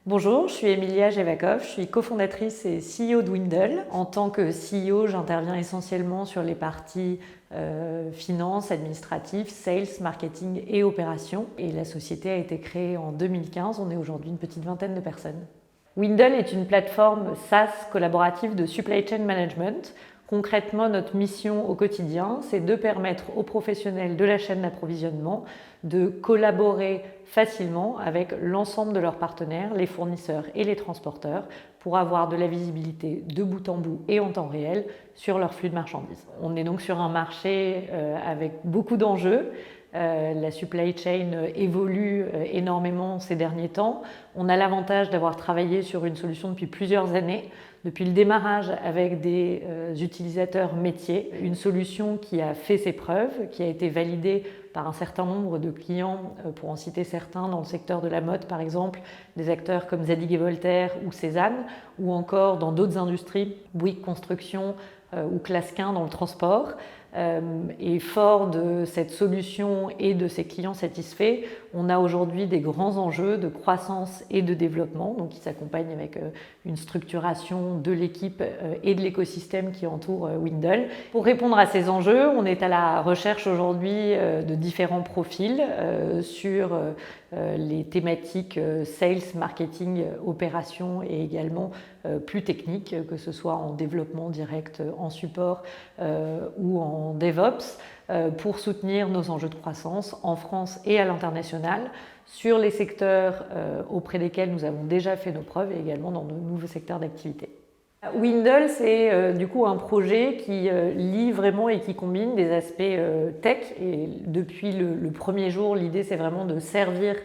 Bonjour, je suis Emilia Jevakov, je suis cofondatrice et CEO de Windle. En tant que CEO, j'interviens essentiellement sur les parties finance, administrative, sales, marketing et opérations. Et la société a été créée en 2015, on est aujourd'hui une petite vingtaine de personnes. Windle est une plateforme SaaS collaborative de supply chain management. Concrètement, notre mission au quotidien, c'est de permettre aux professionnels de la chaîne d'approvisionnement de collaborer facilement avec l'ensemble de leurs partenaires, les fournisseurs et les transporteurs, pour avoir de la visibilité de bout en bout et en temps réel sur leur flux de marchandises. On est donc sur un marché avec beaucoup d'enjeux. La supply chain évolue énormément ces derniers temps. On a l'avantage d'avoir travaillé sur une solution depuis plusieurs années, depuis le démarrage avec des utilisateurs métiers, une solution qui a fait ses preuves, qui a été validée par un certain nombre de clients, pour en citer certains dans le secteur de la mode par exemple, des acteurs comme Zadig et Voltaire ou Cézanne, ou encore dans d'autres industries, Bouygues Construction ou Clasquin dans le transport. Et fort de cette solution et de ses clients satisfaits, on a aujourd'hui des grands enjeux de croissance et de développement, donc qui s'accompagnent avec une structuration de l'équipe et de l'écosystème qui entoure Windle. Pour répondre à ces enjeux, on est à la recherche aujourd'hui de différents profils sur les thématiques sales, marketing, opération et également plus techniques, que ce soit en développement direct, en support ou en DevOps, pour soutenir nos enjeux de croissance en France et à l'international sur les secteurs auprès desquels nous avons déjà fait nos preuves et également dans de nouveaux secteurs d'activité. Windle, c'est du coup un projet qui lie vraiment et qui combine des aspects tech. Et depuis le premier jour, l'idée c'est vraiment de servir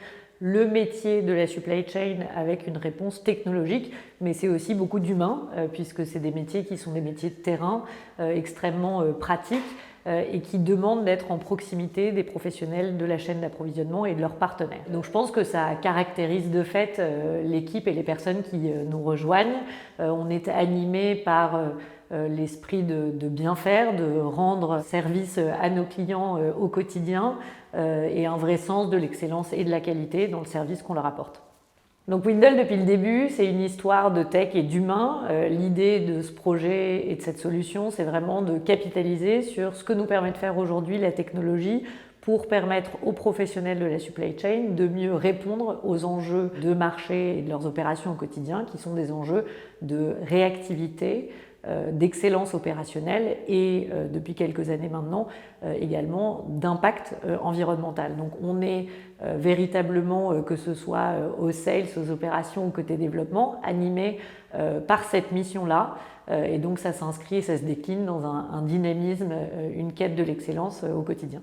le métier de la supply chain avec une réponse technologique, mais c'est aussi beaucoup d'humains, puisque c'est des métiers qui sont des métiers de terrain extrêmement pratiques et qui demandent d'être en proximité des professionnels de la chaîne d'approvisionnement et de leurs partenaires. Donc je pense que ça caractérise de fait l'équipe et les personnes qui nous rejoignent. On est animé par l'esprit de bien faire, de rendre service à nos clients au quotidien et un vrai sens de l'excellence et de la qualité dans le service qu'on leur apporte. Donc Windle, depuis le début, c'est une histoire de tech et d'humain. L'idée de ce projet et de cette solution, c'est vraiment de capitaliser sur ce que nous permet de faire aujourd'hui la technologie pour permettre aux professionnels de la supply chain de mieux répondre aux enjeux de marché et de leurs opérations au quotidien, qui sont des enjeux de réactivité, d'excellence opérationnelle et depuis quelques années maintenant également d'impact environnemental. Donc on est véritablement, que ce soit aux sales, aux opérations ou côté développement, animé par cette mission-là et donc ça s'inscrit et ça se décline dans un dynamisme, une quête de l'excellence au quotidien.